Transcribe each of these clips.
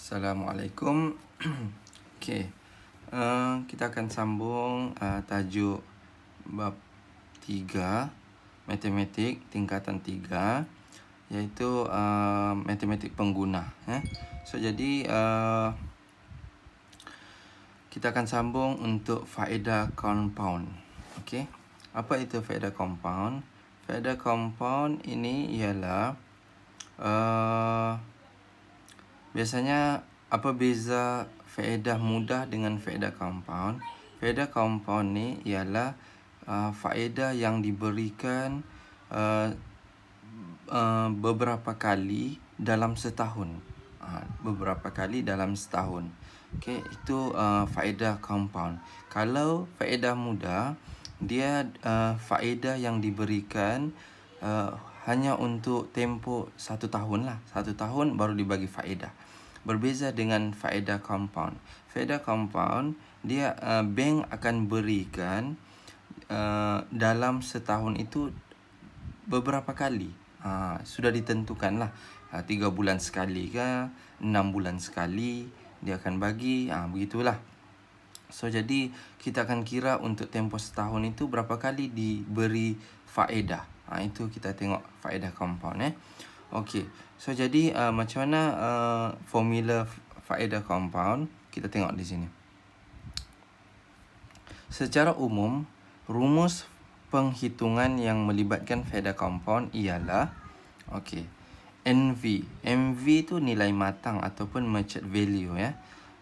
Assalamualaikum. Okey. Kita akan sambung tajuk bab 3 matematik tingkatan 3 iaitu matematik pengguna So jadi kita akan sambung untuk faedah compound. Okey. Apa itu faedah compound? Faedah compound ini ialah biasanya apa beza faedah mudah dengan faedah compound? Faedah compound ni ialah faedah yang diberikan beberapa kali dalam setahun. Beberapa kali dalam setahun. Okey, itu faedah compound. Kalau faedah mudah, dia faedah yang diberikan hanya untuk tempoh 1 tahun lah. 1 tahun baru dibagi faedah. Berbeza dengan faedah compound. Faedah compound, dia bank akan berikan dalam setahun itu beberapa kali. Sudah ditentukan lah. 3 bulan sekali ke, 6 bulan sekali dia akan bagi. Begitulah. So jadi kita akan kira untuk tempoh setahun itu berapa kali diberi faedah. Itu kita tengok faedah compound Okey. So jadi macam mana formula faedah compound? Kita tengok di sini. Secara umum, rumus penghitungan yang melibatkan faedah compound ialah NV. MV tu nilai matang ataupun merchant value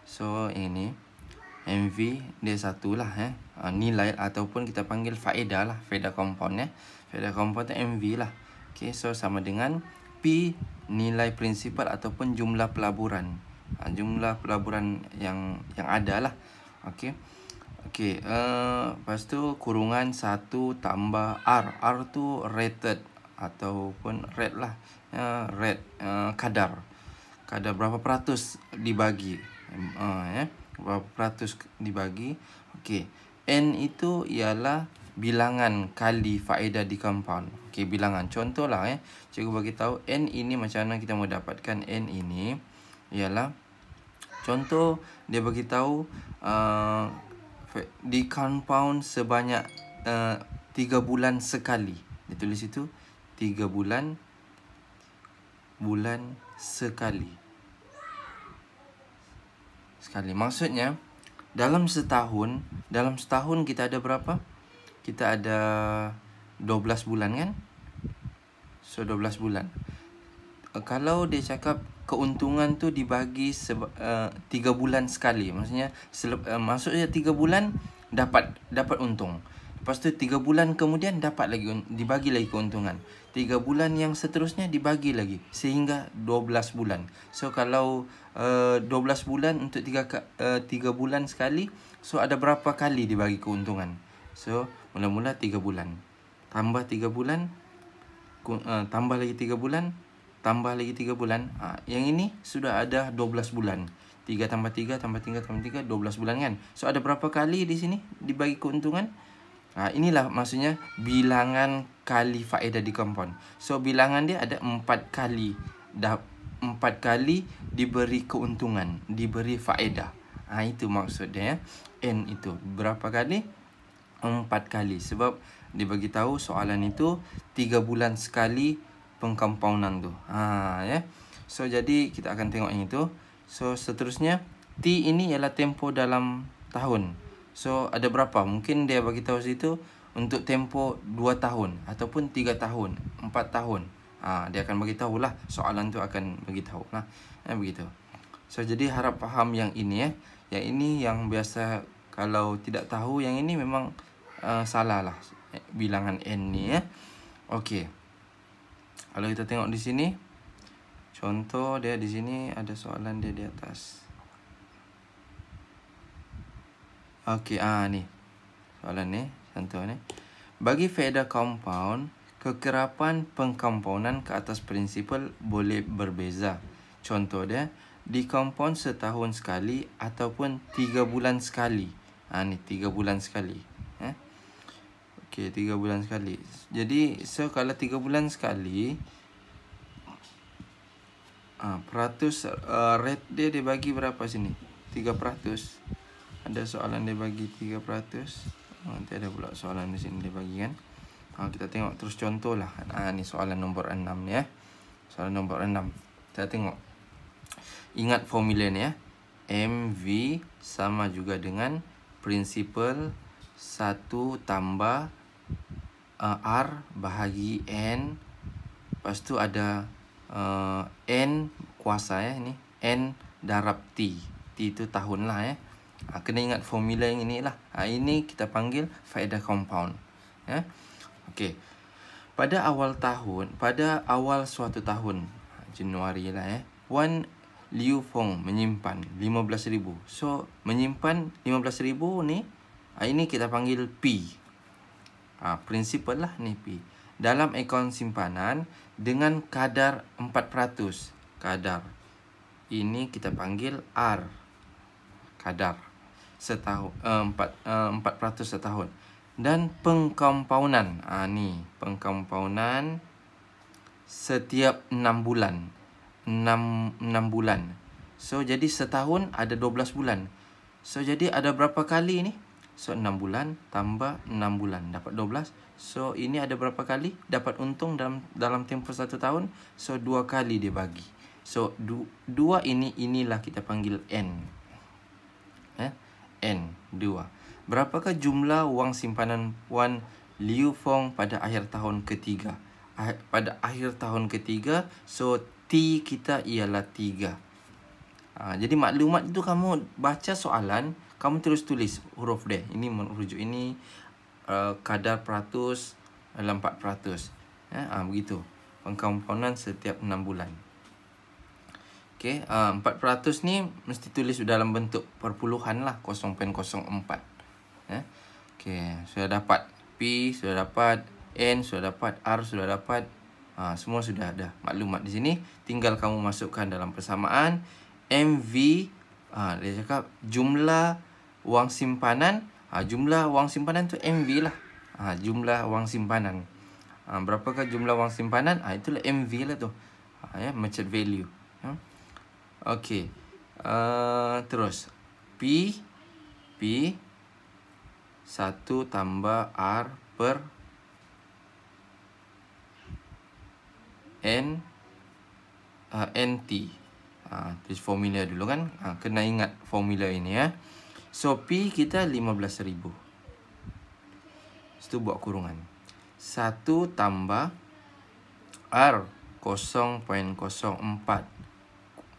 So ini MV dia satulah nilai ataupun kita panggil faedah lah, faedah compound Faedah compound tu MV lah. So sama dengan P nilai prinsipal ataupun jumlah pelaburan. Jumlah pelaburan yang ada lah. Lepas tu kurungan 1 tambah R. R tu rated ataupun rate lah. Rate kadar berapa peratus dibagi. Berapa peratus dibagi. N itu ialah bilangan kali faedah di compound. Bilangan. Contohlah cikgu bagi tahu N ini macam mana kita mau dapatkan N ini ialah contoh dia bagi tahu di compound sebanyak 3 bulan sekali. Dia tulis itu 3 bulan sekali. Maksudnya dalam setahun kita ada berapa? Kita ada 12 bulan kan? So 12 bulan. Kalau dia cakap keuntungan tu dibagi 3 bulan sekali, maksudnya maksudnya 3 bulan dapat untung. Lepas tu 3 bulan kemudian dibagi lagi keuntungan. 3 bulan yang seterusnya dibagi lagi sehingga 12 bulan. So kalau 12 bulan untuk 3 bulan sekali, so ada berapa kali dibagi keuntungan? So mula-mula 3 bulan. Tambah 3 bulan, tambah lagi 3 bulan, tambah lagi 3 bulan. Yang ini sudah ada 12 bulan. 3 tambah 3 tambah 3 tambah 3, 12 bulan kan? So ada berapa kali di sini dibagi keuntungan? Inilah maksudnya bilangan kali faedah di compound. So bilangan dia ada 4 kali. 4 kali diberi keuntungan, diberi faedah. Itu maksud dia N itu. Berapa kali? 4 kali. Sebab dia bagi tahu soalan itu 3 bulan sekali pengcompoundan tu. So jadi kita akan tengok yang itu. So seterusnya T ini ialah tempoh dalam tahun. So ada berapa? Mungkin dia bagi tahu situ untuk tempoh 2 tahun ataupun 3 tahun, 4 tahun. Dia akan bagi tahulah, soalan tu akan bagi tahulah. Begitu. So jadi harap faham yang ini Yang ini yang biasa kalau tidak tahu yang ini memang salah lah bilangan N ni Okey. Kalau kita tengok di sini, contoh dia di sini ada soalan dia di atas. Ni. Soalan ni, contoh ni. Bagi faedah compound, kekerapan pengcompoundan ke atas prinsipal boleh berbeza. Contoh dia, di compound setahun sekali ataupun 3 bulan sekali. Ni 3 bulan sekali. 3 bulan sekali. Jadi so kalau 3 bulan sekali, Peratus, rate dia bagi berapa sini? 3%. Ada soalan dia bagi 3%. Nanti ada pula soalan di sini dia bagi kan. Kita tengok terus contoh lah. Ni soalan nombor 6 ni ya. Soalan nombor 6. Kita tengok. Ingat formula ni ya. MV sama juga dengan prinsipal 1 tambah R bahagi N. Lepas tu ada N kuasa ya. Ni N darab T. T itu tahun lah ya. Kena ingat formula yang ini lah. Ini kita panggil faedah compound ya. Okey. Pada awal suatu tahun, Januari lah ya, Wan Liu Fong menyimpan 15,000. So, menyimpan 15,000 ni, ini kita panggil P. Prinsipal lah ni P. Dalam akaun simpanan dengan kadar 4%. Kadar. Ini kita panggil R. Kadar. Setahun, 4% setahun. Dan pengkompaunan. Ni pengkompaunan setiap 6 bulan. 6 bulan. So jadi setahun ada 12 bulan. So jadi ada berapa kali ni? So 6 bulan tambah 6 bulan dapat 12. So ini ada berapa kali dapat untung dalam tempoh 1 tahun? So 2 kali dia bagi. So 2 inilah kita panggil N. N 2. Berapakah jumlah wang simpanan Wan Liu Fong pada akhir tahun ketiga? Pada akhir tahun ketiga, so T kita ialah 3. Jadi maklumat itu kamu baca soalan, kamu terus tulis huruf D. Ini merujuk ini kadar peratus dalam 4%. Begitu. Pengkomponan setiap 6 bulan. Okey, 4% ni mesti tulis dalam bentuk perpuluhan lah, 0.04. Okey, sudah dapat P, sudah dapat N, sudah dapat R, sudah dapat. Semua sudah ada maklumat di sini. Tinggal kamu masukkan dalam persamaan. MV, dia cakap jumlah wang simpanan. Jumlah wang simpanan tu MV lah. Jumlah wang simpanan. Berapakah jumlah wang simpanan? Itulah MV lah tu. Merchant value. Okey. Terus P 1 tambah R per N NT. Tulis formula dulu kan. Kena ingat formula ini ya. So P kita 15,000. Itu buat kurungan. 1 tambah R 0.04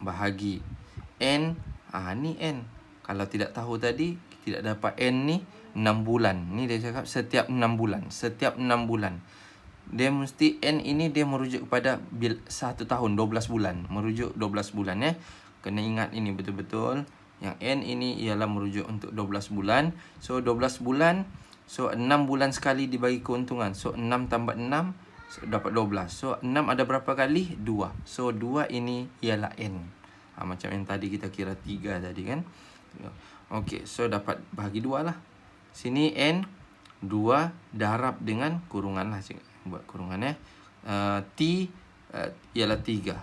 bahagi N. Ni N. Kalau tidak tahu tadi, tidak dapat N ni 6 bulan. Ni dia cakap setiap 6 bulan. Setiap 6 bulan. Dia mesti N ini dia merujuk kepada 1 tahun, 12 bulan. Merujuk 12 bulan ya. Kena ingat ini betul-betul. Yang N ini ialah merujuk untuk 12 bulan. So 12 bulan. So 6 bulan sekali dibagi keuntungan. So 6 tambah 6. So, dapat 12. So 6 ada berapa kali? 2. So 2 ini ialah N. Macam yang tadi kita kira 3 tadi kan. Okey. So dapat bahagi 2 lah. Sini N 2 darab dengan kurungan lah. Buat kurungan ya. T ialah 3.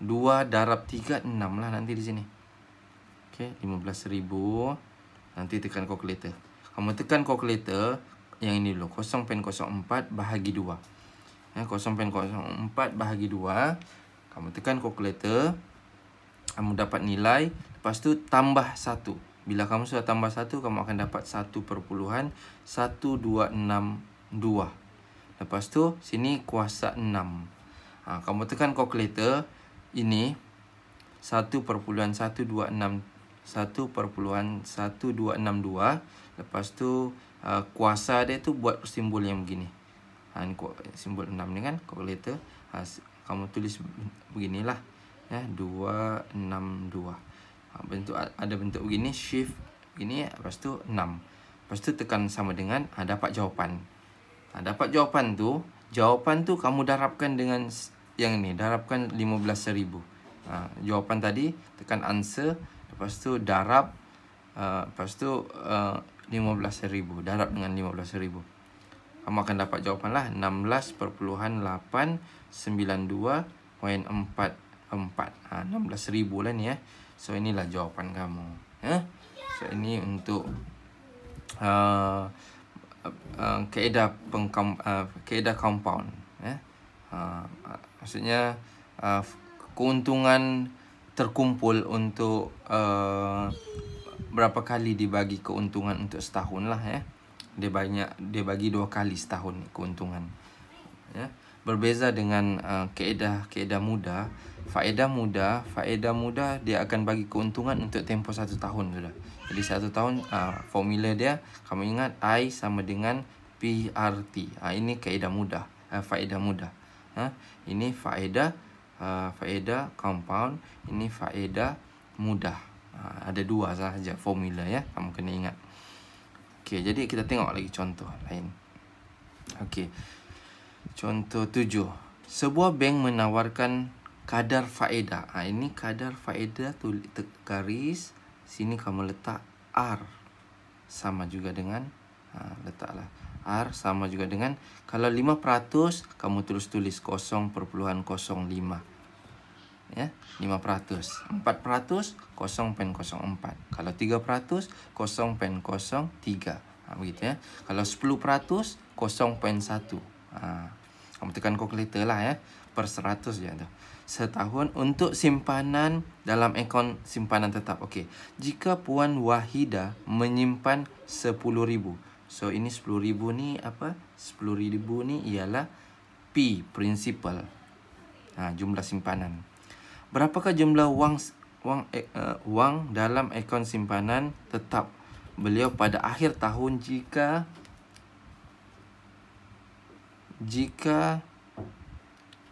2 darab 3 6 lah nanti di sini. Okey, 15,000. Nanti tekan kalkulator. Kamu tekan kalkulator yang ini dulu, 0.04 bahagi 2. 0.04 bahagi 2. Kamu tekan kalkulator. Kamu dapat nilai. Lepas tu tambah 1. Bila kamu sudah tambah 1, kamu akan dapat 1.1262. Lepas tu, sini kuasa 6. Kamu tekan kalkulator. Ini 1.1262. Lepas tu kuasa dia tu buat simbol yang begini. Ni simbol 6 ni kan kalkulator. Kamu tulis beginilah ya, 262. Bentuk ada bentuk begini, shift begini, lepas tu 6. Lepas tu tekan sama dengan dapat jawapan. Dapat jawapan tu kamu darabkan dengan yang ni, darabkan 15,000. Jawapan tadi tekan answer, lepas tu darab, lepas tu 15,000, darab dengan 15,000. Kamu akan dapat jawapan lah 16.892 16,000 lah ni ya. So inilah jawapan kamu ya. So ini untuk kaedah compound ya. Maksudnya keuntungan terkumpul untuk berapa kali dibagi keuntungan untuk setahun lah ya. Dia bagi 2 kali setahun keuntungan ya. Berbeza dengan kaedah mudah, faedah mudah dia akan bagi keuntungan untuk tempoh 1 tahun sudah. Jadi 1 tahun formula dia kamu ingat I sama dengan PRT. Ini kaedah mudah, faedah mudah. Ini faedah compound, ini faedah mudah. Ada 2 sahaja formula ya, kamu kena ingat. Okey, jadi kita tengok lagi contoh lain. Okey. Contoh 7. Sebuah bank menawarkan kadar faedah. Ini kadar faedah tulis garis. Sini kamu letak R. Sama juga dengan letaklah R sama juga dengan, kalau 5% kamu tulis 0.05 ya, 5%. 4% 0.04. Kalau 3% 0.03. Begitu ya. Kalau 10% 0.1. Kamu tekan kalkulator lah ya. Per 100 je tu. Setahun untuk simpanan dalam akaun simpanan tetap. Okey. Jika Puan Wahida menyimpan 10,000. So ini 10,000 ni apa? 10,000 ni ialah P, principal. Jumlah simpanan. Berapakah jumlah wang dalam akaun simpanan tetap beliau pada akhir tahun jika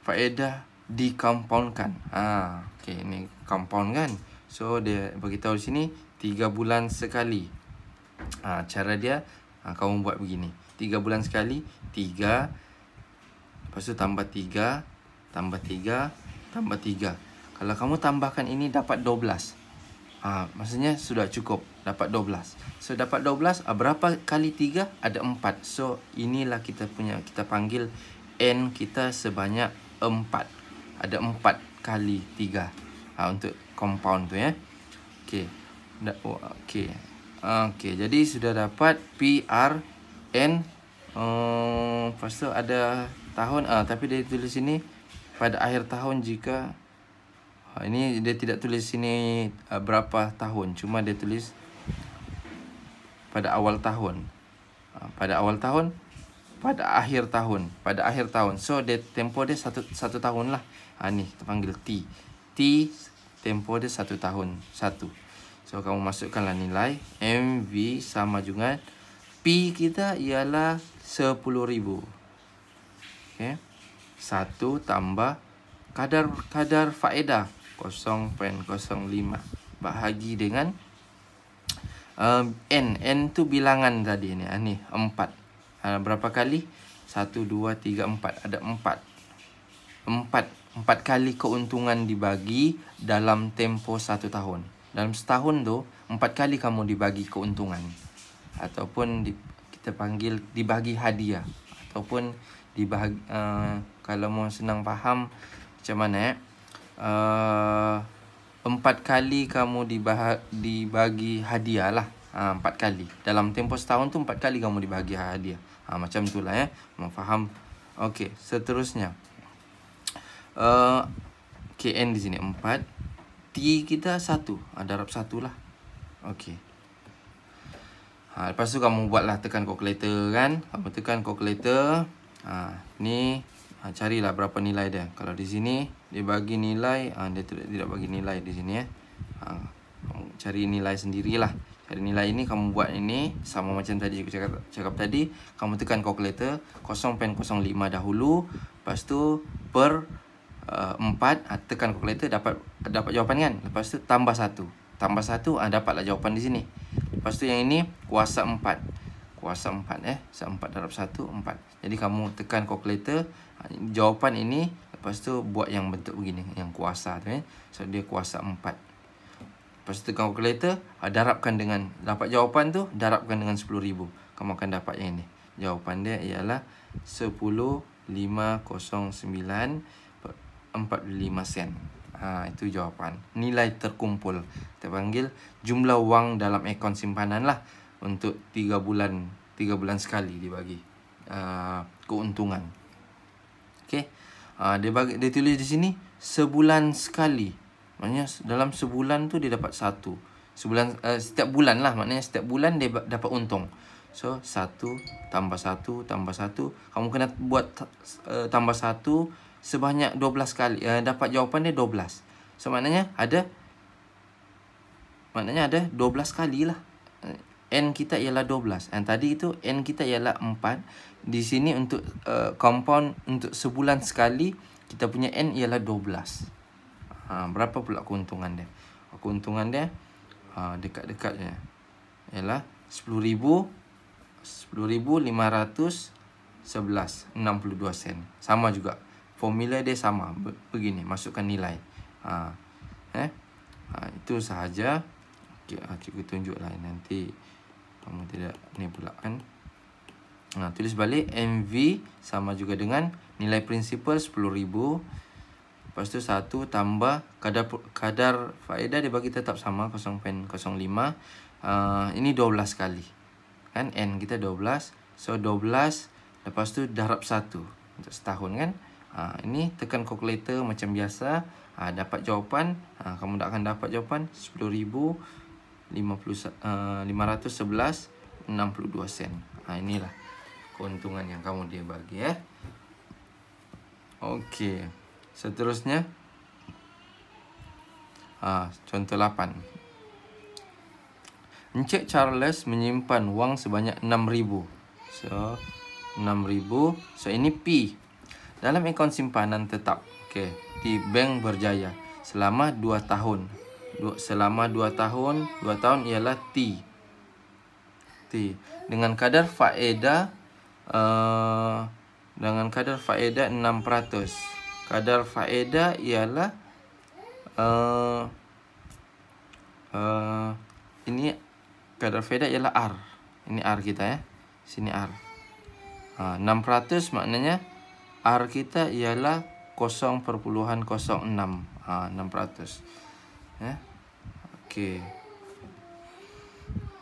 faedah dikompaundkan. Okey, ni compound kan. So dia beritahu di sini 3 bulan sekali. Cara dia kamu buat begini. 3 bulan sekali, 3. Lepas tu tambah 3, tambah 3, tambah 3. Kalau kamu tambahkan ini dapat 12. Maksudnya sudah cukup dapat 12. So dapat 12, berapa kali 3? Ada 4. So inilah kita panggil N kita sebanyak 4. Ada 4 kali 3 untuk compound tu ya. Okey. Okey, jadi sudah dapat PRN. Lepas tu ada tahun, tapi dia tulis sini pada akhir tahun jika ini dia tidak tulis sini berapa tahun, cuma dia tulis pada awal tahun. Pada awal tahun, pada akhir tahun, pada akhir tahun. So dia tempoh dia satu tahun lah. Ni kita panggil T. T tempoh dia 1 tahun, 1. So kamu masukkanlah nilai MV sama juga P kita ialah 10,000. Okey. 1 tambah kadar faedah 0.05 bahagi dengan N tu bilangan tadi ni. Ni 4. Berapa kali? 1 2 3 4. Ada 4 kali keuntungan dibagi dalam tempoh 1 tahun. Dalam setahun tu 4 kali kamu dibagi keuntungan, ataupun kita panggil dibagi hadiah, ataupun dibagi kalau mau senang faham macam mana 4 kali kamu dibagi hadiah lah. 4 kali dalam tempoh setahun tu 4 kali kamu dibagi hadiah. Macam itulah ya. Mau faham? Okey, seterusnya KN di sini 4. T kita 1. Darab 1 lah. Okey. Lepas tu kamu buatlah, tekan kalkulator kan. Kamu tekan kalkulator. Ni carilah berapa nilai dia. Kalau di sini dia bagi nilai, dia tidak bagi nilai di sini ya. Kamu cari nilai sendirilah. Cari nilai ini, kamu buat ini sama macam tadi aku cakap tadi. Kamu tekan kalkulator 0.05 dahulu. Lepas tu per 4, tekan kalkulator dapat jawapan kan. Lepas tu tambah 1. Tambah 1, dapatlah jawapan di sini. Lepas tu yang ini kuasa 4. Kuasa 4 4 darab 1 4. Jadi kamu tekan kalkulator, jawapan ini, lepas tu buat yang bentuk begini, yang kuasa tu So dia kuasa 4. Lepas tu tekan kalkulator, darabkan dengan dapat jawapan tu, darabkan dengan 10,000. Kamu akan dapat yang ini. Jawapan dia ialah 10,509 45 sen. Itu jawapan. Nilai terkumpul. Kita panggil jumlah wang dalam akaun simpanan lah. Untuk 3 bulan sekali dibagi keuntungan. Okay. Dia tulis di sini sebulan sekali. Maknanya dalam sebulan tu dia dapat 1. Setiap bulan lah. Maknanya setiap bulan dia dapat untung. So 1 tambah 1 tambah 1. Kamu kena buat tambah 1 sebanyak 12 kali. Dapat jawapan dia 12. So maknanya ada 12 kali lah. N kita ialah 12. Dan tadi itu N kita ialah 4. Di sini untuk compound untuk sebulan sekali, kita punya N ialah 12. Berapa pula keuntungan dia? Keuntungan dia dekat-dekatnya ialah 10,511 62 sen. Sama juga. Formula dia sama. Begini, masukkan nilai. Itu sahaja. Cikgu tunjuklah nanti kamu tidak ni pula kan. Tulis balik MV sama juga dengan nilai prinsipal 10,000. Lepas tu 1 tambah kadar faedah dia bagi tetap sama 0.05. Ini 12 kali. Kan N kita 12. So 12 lepas tu darab 1 untuk setahun kan. Ini tekan kalkulator macam biasa. Dapat jawapan. Kamu tak akan dapat jawapan 10,511.62 sen. Inilah keuntungan yang kamu dia bagi Okey. Seterusnya contoh 8. Encik Charles menyimpan wang sebanyak 6,000. So 6,000. So ini P. Dalam akaun simpanan tetap. Okey, di Bank Berjaya selama 2 tahun. Selama 2 tahun, 2 tahun ialah T. Dengan kadar faedah 6%. Kadar faedah ialah ini kadar faedah ialah R. Ini R kita Sini R. 6% maknanya R kita ialah 0.06. 6%. Okey.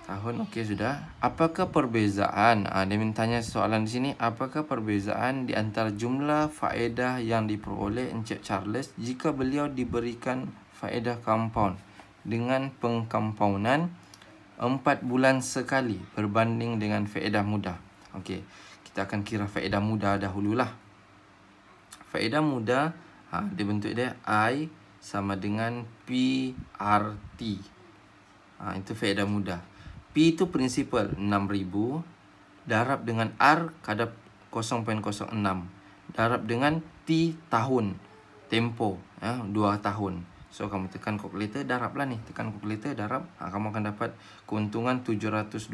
Tahun okey sudah. Apakah perbezaan? Dia mintanya soalan di sini. Apakah perbezaan di antara jumlah faedah yang diperoleh Encik Charles jika beliau diberikan faedah compound dengan pengkompoundan 4 bulan sekali berbanding dengan faedah mudah? Okey. Kita akan kira faedah mudah dahululah. Faedah mudah, dia bentuk dia I sama dengan PRT. Itu faedah mudah. P itu prinsipal 6,000 darab dengan R kadar 0.06 darab dengan T tahun tempo 2 tahun. So kamu tekan kalkulator, darablah ni. Tekan kalkulator, darab. Kamu akan dapat keuntungan 720.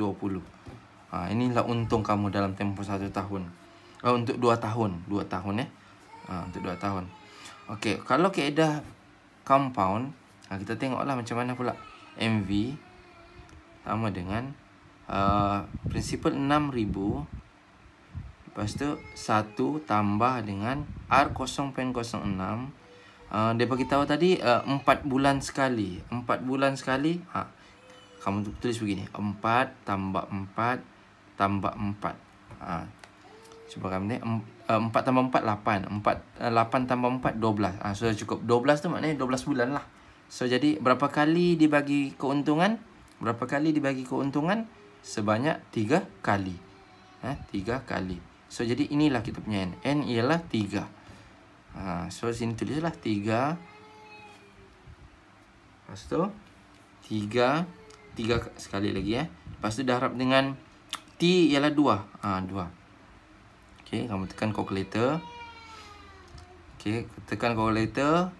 Inilah untung kamu dalam tempoh 1 tahun. Untuk 2 tahun. 2 tahun untuk 2 tahun. Okey, kalau kaedah compound, kita tengoklah macam mana pula. MV sama dengan prinsipal 6,000. Lepas tu 1 tambah dengan R 0.06. Dia bagi tahu tadi 4 bulan sekali. 4 bulan sekali. Kamu tulis begini. 4 tambah 4 tambah 4. Cuba kamu ni 4 tambah 4 8. 8 tambah 4 12. Sudah cukup. 12 tu maknanya 12 bulan lah. So jadi berapa kali dibagi keuntungan? Berapa kali dibagi keuntungan? Sebanyak 3 kali. 3 kali. So jadi inilah kita punya N. N ialah 3. So sini tulislah 3. Lepas tu 3 sekali lagi Lepas tu darab dengan T ialah 2. 2. Okey, kamu tekan kalkulator. Okey, tekan kalkulator.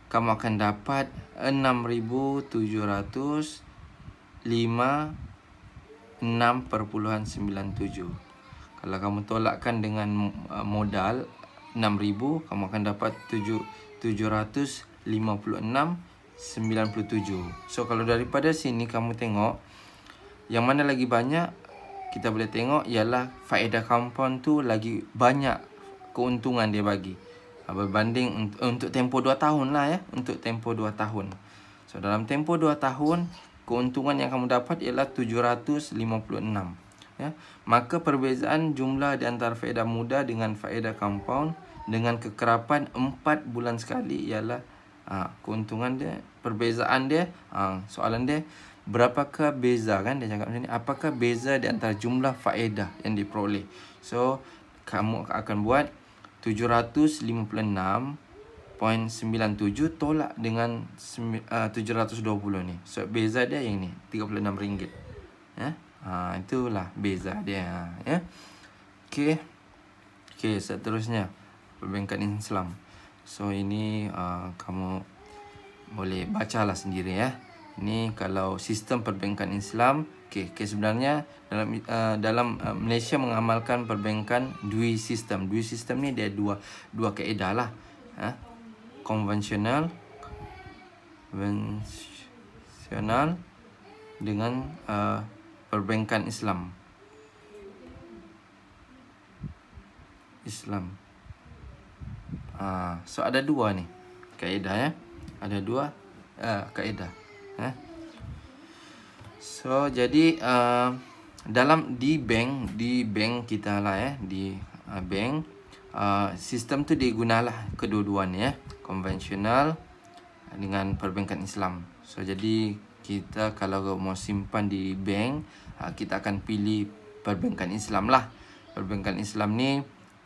Kamu akan dapat 6,705.97. Kalau kamu tolakkan dengan modal 6,000, kamu akan dapat 756.97. So kalau daripada sini kamu tengok yang mana lagi banyak, kita boleh tengok ialah faedah compound tu lagi banyak keuntungan dia bagi. Berbanding untuk tempoh 2 tahun lah ya. Untuk tempoh 2 tahun. So dalam tempoh 2 tahun, keuntungan yang kamu dapat ialah 756. Ya. Maka perbezaan jumlah di antara faedah muda dengan faedah compound dengan kekerapan 4 bulan sekali ialah keuntungan dia, perbezaan dia. Soalan dia, berapakah beza kan? Dia cakap macam ni, apakah beza di antara jumlah faedah yang diperoleh? So kamu akan buat 756.97 tolak dengan 720 ni. So beza dia yang ni, RM36. Ya. Itulah beza dia ya. Okey. Okey, seterusnya perbankan Islam. So ini kamu boleh bacalah sendiri ya. Ini kalau sistem perbankan Islam. Okey, sebenarnya dalam Malaysia mengamalkan perbankan dui sistem. Dui sistem ni dia dua kaedah lah. Konvensional dengan perbankan Islam. So ada dua ni kaedah ya. Ada dua kaedah. So jadi di bank kita lah ya, di bank sistem tu digunalah kedua-duanya ya, konvensional dengan perbankan Islam. So jadi kita kalau mau simpan di bank, kita akan pilih perbankan Islam lah. Perbankan Islam ni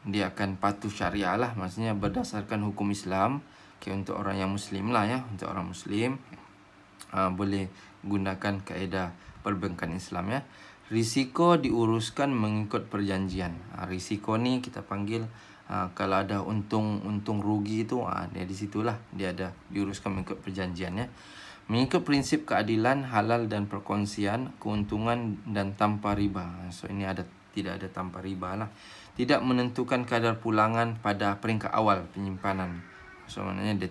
dia akan patuh syariah lah, maksudnya berdasarkan hukum Islam. Untuk orang yang Muslim lah ya, untuk orang Muslim boleh gunakan kaedah perbankan Islam ya. Risiko diuruskan mengikut perjanjian. Risiko ni kita panggil kalau ada untung rugi tu, dia di situlah dia ada diuruskan mengikut perjanjian ya. Mengikut prinsip keadilan, halal dan perkongsian, keuntungan dan tanpa riba. So ini tidak ada tanpa riba lah. Tidak menentukan kadar pulangan pada peringkat awal penyimpanan. So maknanya dia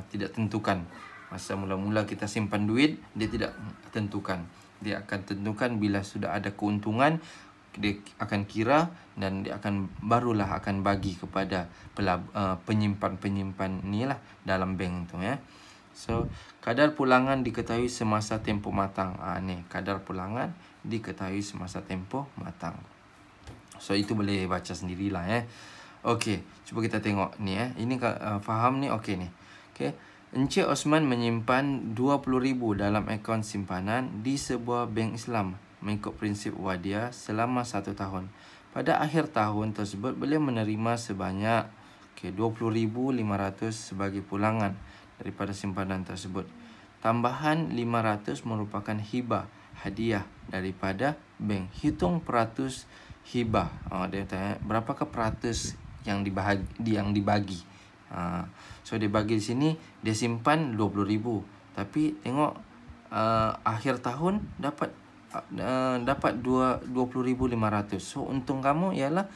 tidak tentukan. Masa mula-mula kita simpan duit, dia tidak tentukan. Dia akan tentukan bila sudah ada keuntungan, dia akan kira dan dia barulah akan bagi kepada penyimpan ni lah dalam bank tu ya. So kadar pulangan diketahui semasa tempoh matang. Ni kadar pulangan diketahui semasa tempoh matang. So itu boleh baca sendirilah ya. Okey, cuba kita tengok ni ya. Ini faham ni okey ni. Okey. Encik Osman menyimpan 20,000 dalam akaun simpanan di sebuah bank Islam mengikut prinsip wadiah selama 1 tahun. Pada akhir tahun tersebut beliau menerima sebanyak 20,500 sebagai pulangan daripada simpanan tersebut. Tambahan 500 merupakan hibah hadiah daripada bank. Hitung peratus hibah. Dia tanya berapakah peratus yang dibagi. So dia bagi di sini, dia simpan 20,000. Tapi tengok akhir tahun dapat 20,500. So untung kamu ialah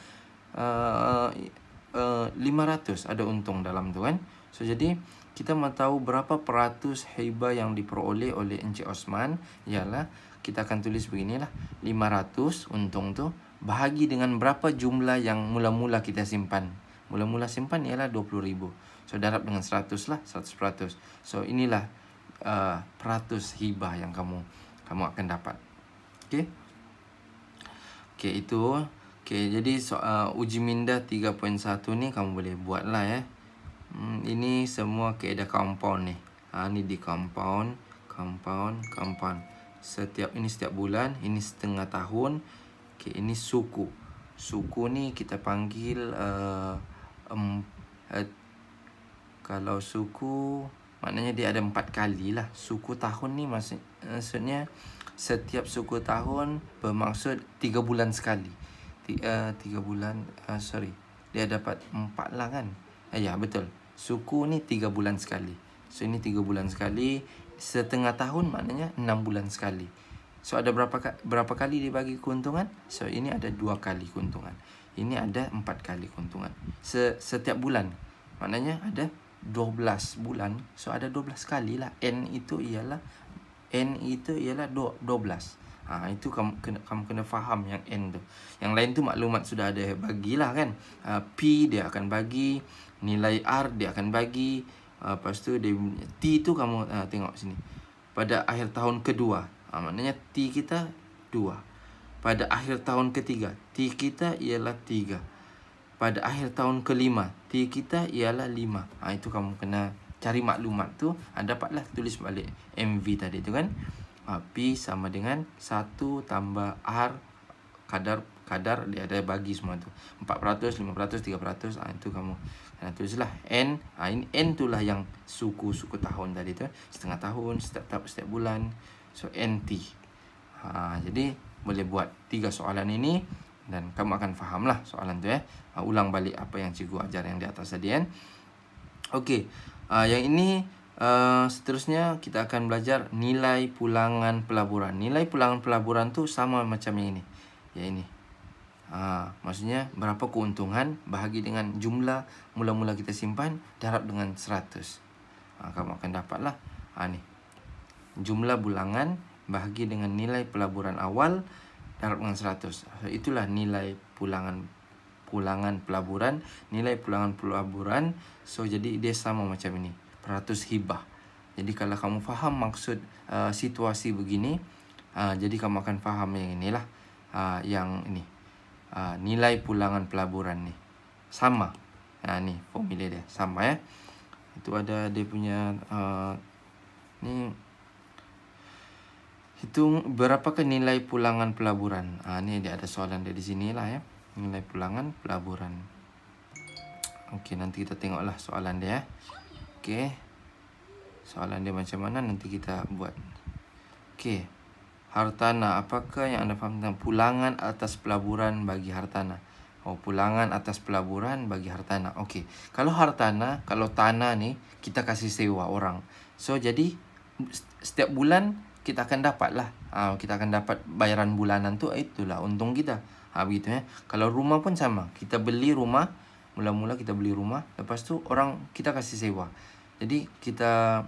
500, ada untung dalam tu kan. So jadi kita mahu tahu berapa peratus hibah yang diperoleh oleh Encik Osman, ialah kita akan tulis beginilah, 500 untung tu bahagi dengan berapa jumlah yang mula-mula kita simpan. Mula-mula simpan ialah 20,000. So darab dengan 100 lah, 100%. So inilah peratus hibah yang kamu akan dapat. Okey. Okey, itu. Okey, jadi uji minda 3.1 ni kamu boleh buat lah ya. Ini semua kaedah compound ni. Ni di compound. Setiap bulan, ini setengah tahun. Okey, ini suku. Suku ni kita panggil kalau suku maknanya dia ada 4 kali lah. Suku tahun ni maksudnya setiap suku tahun bermaksud 3 bulan sekali. 3 bulan, dia dapat 4 lah kan. Ya betul. Suku ni 3 bulan sekali. So ini 3 bulan sekali. Setengah tahun maknanya 6 bulan sekali. So ada berapa kali dibagi keuntungan? So ini ada 2 kali keuntungan. Ini ada 4 kali keuntungan. Setiap bulan maknanya ada 12 bulan. So ada 12 kali lah. N itu ialah 12. Itu kamu kena faham yang N tu. Yang lain tu maklumat sudah ada bagilah kan. P dia akan bagi, nilai R dia akan bagi. Lepas tu dia T tu kamu tengok sini. Pada akhir tahun kedua, maknanya T kita 2. Pada akhir tahun ketiga, T kita ialah 3. Pada akhir tahun kelima, T kita ialah 5. Itu kamu kena cari maklumat tu. Dapatlah tulis balik MV tadi tu kan. P sama dengan 1 tambah R, kadar dia ada bagi semua tu. 4%, 5%, 3%. Itu kamu tulislah N. Ini N tu lah yang suku tahun tadi tu. Setengah tahun, setiap bulan. So NT. Jadi boleh buat 3 soalan ini dan kamu akan faham lah soalan tu ulang balik apa yang cikgu ajar yang di atas tadi kan. Okey. Yang ini seterusnya kita akan belajar nilai pulangan pelaburan. Nilai pulangan pelaburan tu sama macam yang ini. Yang ini. Maksudnya berapa keuntungan bahagi dengan jumlah mula-mula kita simpan darab dengan 100. Kamu akan dapatlah ni. Jumlah bulangan bahagi dengan nilai pelaburan awal darab dengan 100. Itulah nilai pulangan pelaburan. Nilai pulangan pelaburan. So jadi dia sama macam ini. Peratus hibah. Jadi kalau kamu faham maksud situasi begini, jadi kamu akan faham yang inilah. Yang ini. Nilai pulangan pelaburan ni sama. Ni formula dia sama ya. Itu ada dia punya ni. Hitung berapakah nilai pulangan pelaburan. Ni dia ada soalan dia di sini lah ya. Nilai pulangan pelaburan. Okey, nanti kita tengoklah soalan dia. Okey. Soalan dia macam mana nanti kita buat. Okey. Hartanah, apakah yang anda faham tentang pulangan atas pelaburan bagi hartanah? Pulangan atas pelaburan bagi hartanah. Okey. Kalau hartanah, kalau tanah ni kita kasih sewa orang. So jadi setiap bulan kita akan dapat lah. Kita akan dapat bayaran bulanan tu. Itulah untung kita. Begitu ya. Kalau rumah pun sama. Kita beli rumah. Mula-mula kita beli rumah. Lepas tu orang kita kasih sewa. Jadi kita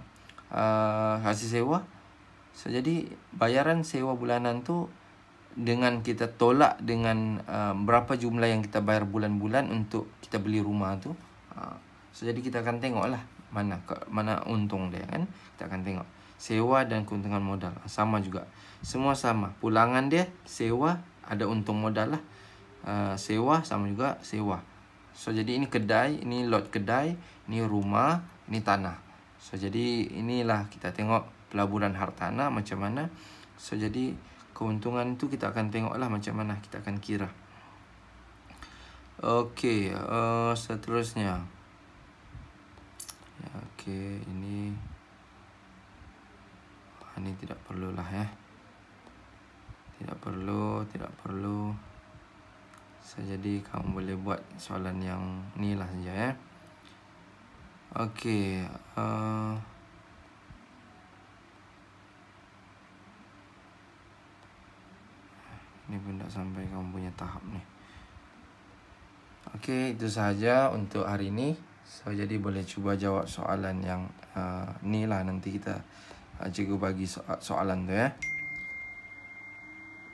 kasih sewa. So jadi bayaran sewa bulanan tu dengan kita tolak dengan berapa jumlah yang kita bayar bulan-bulan untuk kita beli rumah tu. So jadi kita akan tengoklah mana untung dia kan. Kita akan tengok. Sewa dan keuntungan modal sama juga. Semua sama. Pulangan dia sewa ada untung modal lah. Sewa sama juga sewa. So jadi ini kedai, ini lot kedai, ini rumah, ini tanah. So jadi inilah kita tengok pelaburan hartanah macam mana. So jadi keuntungan tu kita akan tengoklah macam mana kita akan kira. Okey, seterusnya. Ya, okey, ini tidak perlulah ya. Tidak perlu. So jadi kamu boleh buat soalan yang ni lah saja ya. Okey, ini pun tak sampai kamu punya tahap ni. Okey, itu sahaja untuk hari ini. So, jadi boleh cuba jawab soalan yang ni lah. Nanti kita cikgu bagi soalan tu ya.